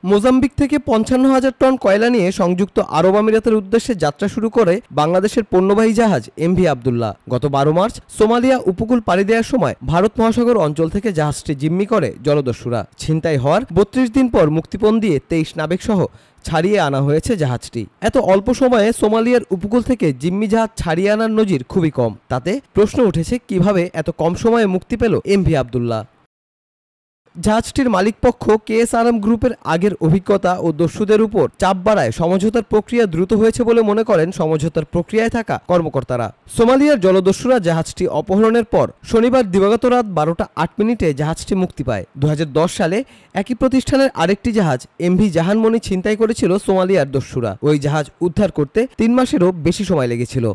Mozambique থেকে ৫৫,০০০ ton কয়লা নিয়ে সংযুক্ত আরব আমিরাতের উদ্দেশ্যে যাত্রা শুরু করে বাংলাদেশের পণ্যবাহী জাহাজ এমভি আবদুল্লাহ। গত ১২ মার্চ সোমালিয়া উপকূল পাড়ি দেওয়ার সময় ভারত মহাসাগর অঞ্চল থেকে জাহাজটি জিম্মি করে জলদস্যুরা। ছিনতাই হওয়ার ৩২ দিন পর মুক্তিপণ দিয়ে ২৩ নাবিকসহ ছাড়িয়ে আনা হয়েছে জাহাজটি। এত অল্প সময়ে সোমালিয়ার উপকূল থেকে জিম্মি জাহাজ ছাড়িয়ে আনার নজির খুবই কম। তাতে প্রশ্ন উঠেছে, কিভাবে এত কম সময়ে মুক্তি পেল এমভি আবদুল্লাহ। জাহাজটির মালিকপক্ষ কেএসআরএম গ্রুপের আগের অভিজ্ঞতা ও দস্যুদের উপর চাপ বাড়ায় সমঝোতার প্রক্রিয়া দ্রুত হয়েছে বলে মনে করেন সমঝোতার প্রক্রিয়ায় থাকা কর্মকর্তারা। সোমালিয়ার জলদস্যুরা জাহাজটি অপহরণের পর শনিবার দিবাগত রাত ১২টা ৮ মিনিটে জাহাজটি মুক্তি পায়। ২০১০ সালে একই প্রতিষ্ঠানের আরেকটি জাহাজ এমভি জাহানমণি ছিনতাই করেছিল সোমালিয়ার দস্যুরা। ওই জাহাজ উদ্ধার করতে ৩ মাসেরও বেশি সময় লেগেছিল।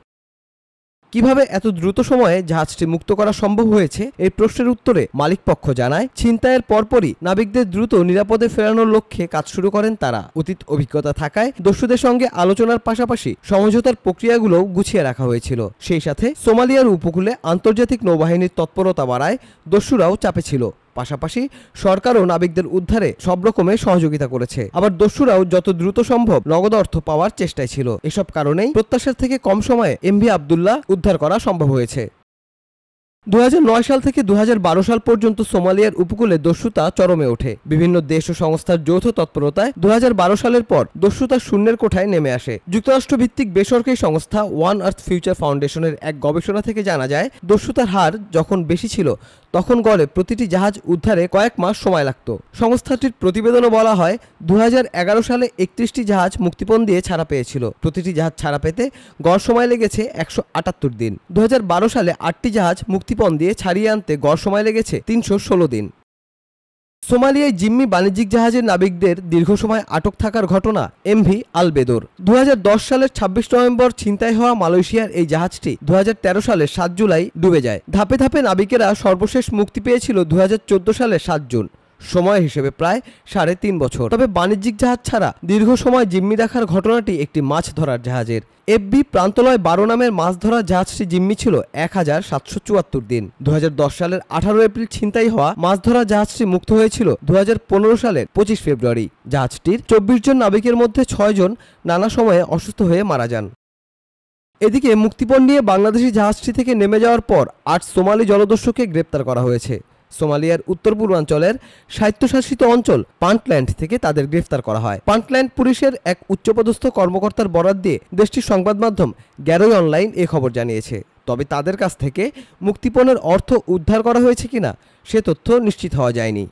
কিভাবে এত দ্রুত সময়ে জাহাজটি মুক্ত করা সম্ভব হয়েছে, এই প্রশ্নের উত্তরে মালিকপক্ষ জানায়, ছিনতাইয়ের পরপরই নাবিকদের দ্রুত নিরাপদে ফেরানোর লক্ষ্যে কাজ শুরু করেন তারা। অতীত অভিজ্ঞতা থাকায় দস্যুদের সঙ্গে আলোচনার পাশাপাশি সমঝোতার প্রক্রিয়াগুলোও গুছিয়ে রাখা হয়েছিল। সেই সাথে সোমালিয়ার উপকূলে আন্তর্জাতিক নৌবাহিনীর তৎপরতা বাড়ায় দস্যুরাও চাপে ছিল। পাশাপাশি সরকারও নাবিকদের উদ্ধারে সব রকমের সহযোগিতা করেছে। আবার দস্যুরাও যত দ্রুত সম্ভব নগদ অর্থ পাওয়ার চেষ্টায় ছিল। এসব কারণেই প্রত্যাশার থেকে কম সময়ে এমভি আবদুল্লাহ উদ্ধার করা সম্ভব হয়েছে। ২০০৯ সাল থেকে ২০১২ সাল পর্যন্ত সোমালিয়ার উপকূলে দস্যুতা চরমে ওঠে। বিভিন্ন দেশ ও সংস্থার যৌথ তৎপরতায় ২০১২ সালের পর দস্যুতা শূন্যের কোঠায় নেমে আসে। যুক্তরাষ্ট্রভিত্তিক বেসরকারি সংস্থা ওয়ান আর্থ ফিউচার ফাউন্ডেশনের এক গবেষণা থেকে জানা যায়, দস্যুতার হার যখন বেশি ছিল তখন গড়ে প্রতিটি জাহাজ উদ্ধারে কয়েক মাস সময় লাগত। সংস্থাটির প্রতিবেদনে বলা হয়, ২০১১ সালে ৩১টি জাহাজ মুক্তিপণ দিয়ে ছাড়া পেয়েছিল। প্রতিটি জাহাজ ছাড়া পেতে গড় সময় লেগেছে ১৭৮ দিন। ২০১২ সালে ৮টি জাহাজ মুক্তিপণ দিয়ে ছাড়িয়ে আনতে গড় সময় লেগেছে ৩১৬ দিন। সোমালিয়ায় জিম্মি বাণিজ্যিক জাহাজের নাবিকদের দীর্ঘ সময় আটক থাকার ঘটনা এমভি আলবেদর। ২০১০ সালের ২৬ নভেম্বর ছিনতাই হওয়া মালয়েশিয়ার এই জাহাজটি ২০১৩ সালের ৭ জুলাই ডুবে যায়। ধাপে ধাপে নাবিকেরা সর্বশেষ মুক্তি পেয়েছিল ২০১৪ সালের ৭ জুন। সময় হিসেবে প্রায় ৩.৫ বছর। তবে বাণিজ্যিক জাহাজ ছাড়া দীর্ঘ সময় জিম্মি দেখার ঘটনাটি একটি মাছ ধরার জাহাজের। এফবি প্রান্তলয় ১২ নামের মাছ ধরার জাহাজটি জিম্মি ছিল ১,৭৭৪ দিন। ২০১০ সালের ১৮ এপ্রিল ছিনতাই হওয়া মাছ ধরা জাহাজটি মুক্ত হয়েছিল ২০১৫ সালের ২৫ ফেব্রুয়ারি। জাহাজটির ২৪ জন নাবিকের মধ্যে ৬ জন নানা সময়ে অসুস্থ হয়ে মারা যান। এদিকে মুক্তিপণ নিয়ে বাংলাদেশি জাহাজটি থেকে নেমে যাওয়ার পর ৮ সোমালি জলদস্যুকে গ্রেপ্তার করা হয়েছে। সোমালিয়ার উত্তর পূর্বাঞ্চলের স্বায়ত্তশাসিত অঞ্চল পান্টল্যান্ড থেকে তাদের গ্রেফতার করা হয়। পান্টল্যান্ড পুলিশের এক উচ্চপদস্থ কর্মকর্তার বরাত দিয়ে দেশটির সংবাদ মাধ্যম গ্যারোই অনলাইন এ খবর জানিয়েছে। তবে তাদের কাছ থেকে মুক্তিপণের অর্থ উদ্ধার করা হয়েছে কিনা সে তথ্য নিশ্চিত হওয়া যায়নি।